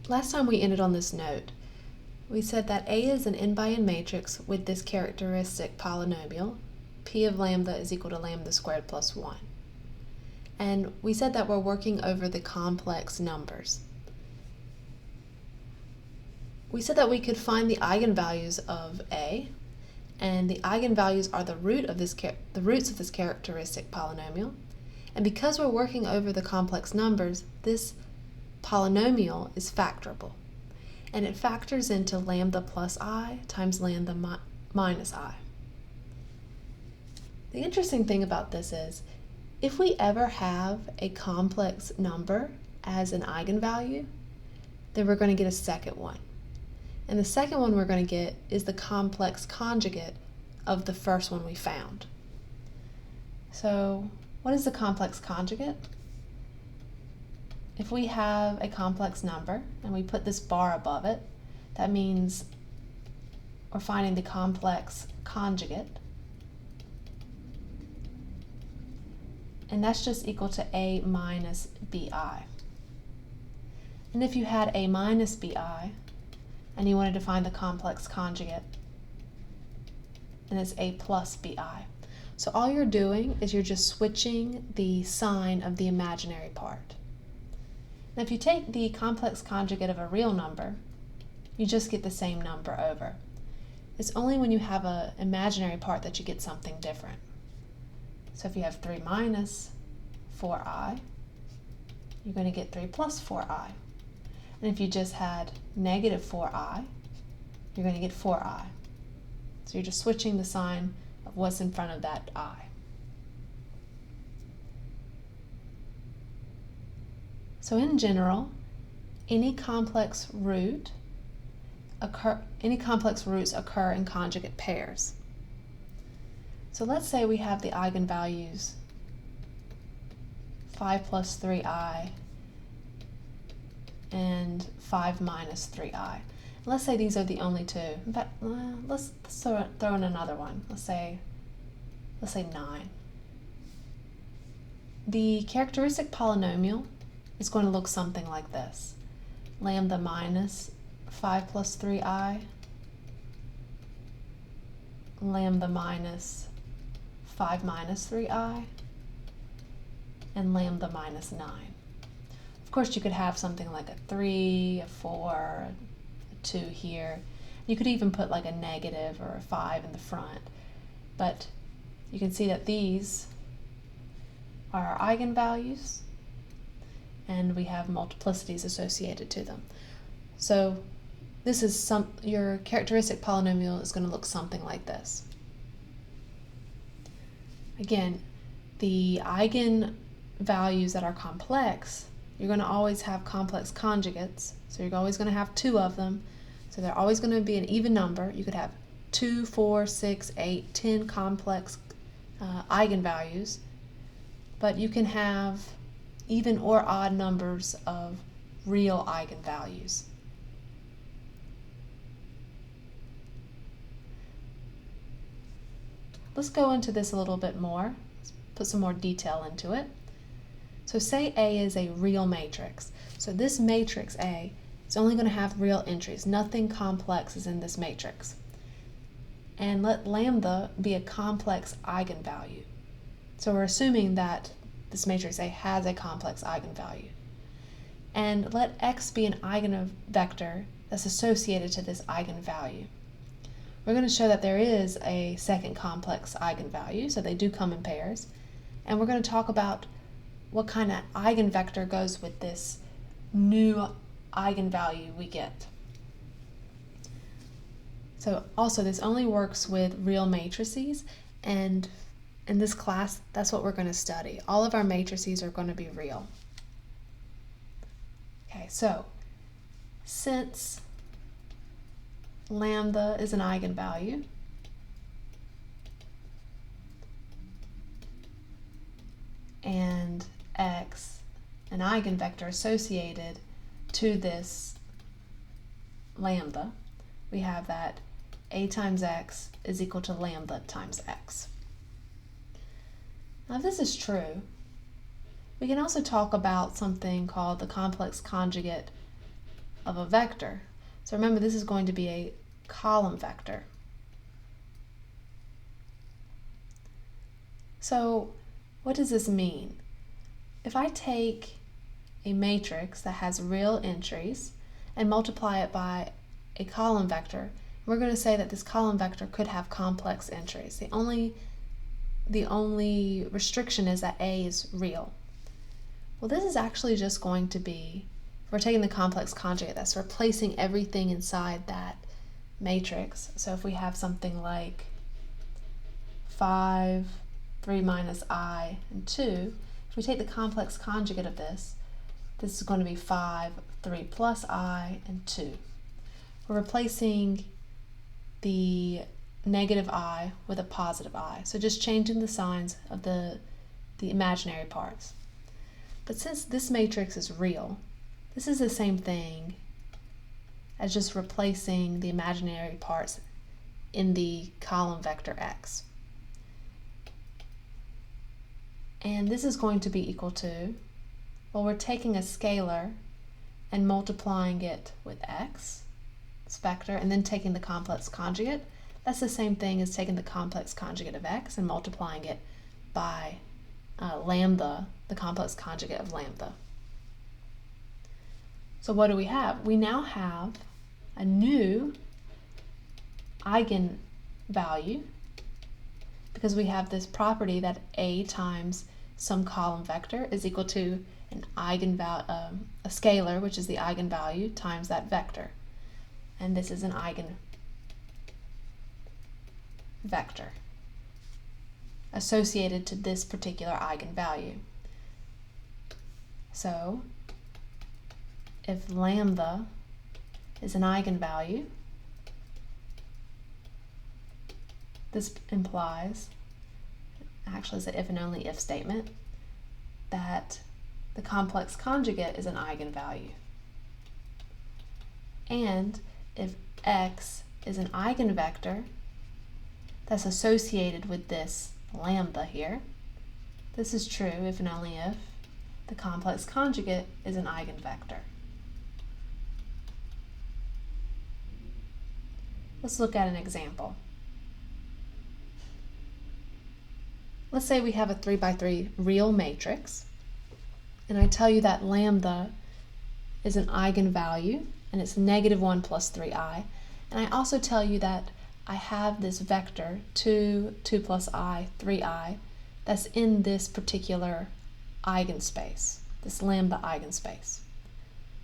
Last time we ended on this note. We said that A is an n by n matrix with this characteristic polynomial. P of lambda is equal to lambda squared plus 1. And we said that we're working over the complex numbers. We said that we could find the eigenvalues of A, and the eigenvalues are the roots of this characteristic polynomial. And because we're working over the complex numbers, this polynomial is factorable. And it factors into lambda plus I times lambda minus I. The interesting thing about this is, if we ever have a complex number as an eigenvalue, then we're going to get a second one. And the second one we're going to get is the complex conjugate of the first one we found. So, what is the complex conjugate? If we have a complex number and we put this bar above it, that means we're finding the complex conjugate. And that's just equal to A minus BI. And if you had A minus BI and you wanted to find the complex conjugate, then it's A plus BI. So all you're doing is you're just switching the sign of the imaginary part. Now if you take the complex conjugate of a real number, you just get the same number over. It's only when you have an imaginary part that you get something different. So if you have 3 minus 4i, you're going to get 3 plus 4i. And if you just had negative 4i, you're going to get 4i. So you're just switching the sign of what's in front of that I. So in general, any complex roots occur in conjugate pairs. So let's say we have the eigenvalues 5 plus 3i and 5 minus 3i. Let's say these are the only two. In fact, let's throw in another one. Let's say 9. The characteristic polynomial is going to look something like this. Lambda minus 5 plus 3i, lambda minus 5 minus 3i, and lambda minus 9. Of course, you could have something like a 3, a 4, a 2 here. You could even put like a negative or a 5 in the front. But you can see that these are our eigenvalues, and we have multiplicities associated to them. So this is your characteristic polynomial is going to look something like this. Again, the eigenvalues that are complex, you're going to always have complex conjugates, so you're always going to have 2 of them, so they're always going to be an even number. You could have 2, 4, 6, 8, 10 complex eigenvalues, but you can have even or odd numbers of real eigenvalues. Let's go into this a little bit more. Let's put some more detail into it. So say A is a real matrix. So this matrix A is only going to have real entries. Nothing complex is in this matrix. And let lambda be a complex eigenvalue. So we're assuming that this matrix A has a complex eigenvalue. And let x be an eigenvector that's associated to this eigenvalue. We're going to show that there is a second complex eigenvalue, so they do come in pairs. And we're going to talk about what kind of eigenvector goes with this new eigenvalue we get. So also, this only works with real matrices, and in this class, that's what we're going to study. All of our matrices are going to be real. Okay, so since lambda is an eigenvalue, and x an eigenvector associated to this lambda, we have that a times x is equal to lambda times x. Now, if this is true, we can also talk about something called the complex conjugate of a vector. So remember, this is going to be a column vector. So what does this mean? If I take a matrix that has real entries and multiply it by a column vector, we're going to say that this column vector could have complex entries. The only restriction is that A is real. Well, this is actually just going to be, if we're taking the complex conjugate, that's replacing everything inside that matrix. So if we have something like 5, 3 minus I, and 2, if we take the complex conjugate of this, this is going to be 5, 3 plus I, and 2. We're replacing the negative I with a positive I. So just changing the signs of the imaginary parts. But since this matrix is real, this is the same thing as just replacing the imaginary parts in the column vector x. And this is going to be equal to, well, we're taking a scalar and multiplying it with x, this vector, and then taking the complex conjugate. That's the same thing as taking the complex conjugate of x and multiplying it by lambda, the complex conjugate of lambda. So what do we have? We now have a new eigenvalue because we have this property that A times some column vector is equal to an eigenvalue, a scalar, which is the eigenvalue, times that vector. And this is an eigenvector associated to this particular eigenvalue. So if lambda is an eigenvalue, this implies, actually it's an if and only if statement, that the complex conjugate is an eigenvalue. And if x is an eigenvector that's associated with this lambda here, this is true if and only if the complex conjugate is an eigenvector. Let's look at an example. Let's say we have a 3 by 3 real matrix, and I tell you that lambda is an eigenvalue, and it's -1 plus 3i. And I also tell you that I have this vector 2, 2 plus I, 3i, that's in this particular eigenspace, this lambda eigenspace.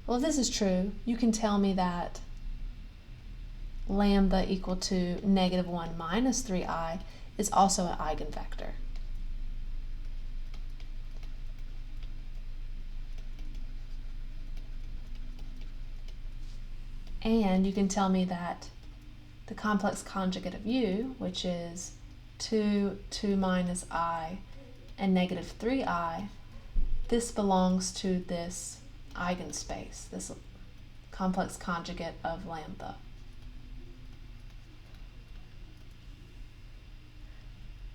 Well, if this is true, you can tell me that lambda equal to -1 minus 3i is also an eigenvector. And you can tell me that the complex conjugate of u, which is 2, 2 minus I, and -3i, this belongs to this eigenspace, this complex conjugate of lambda.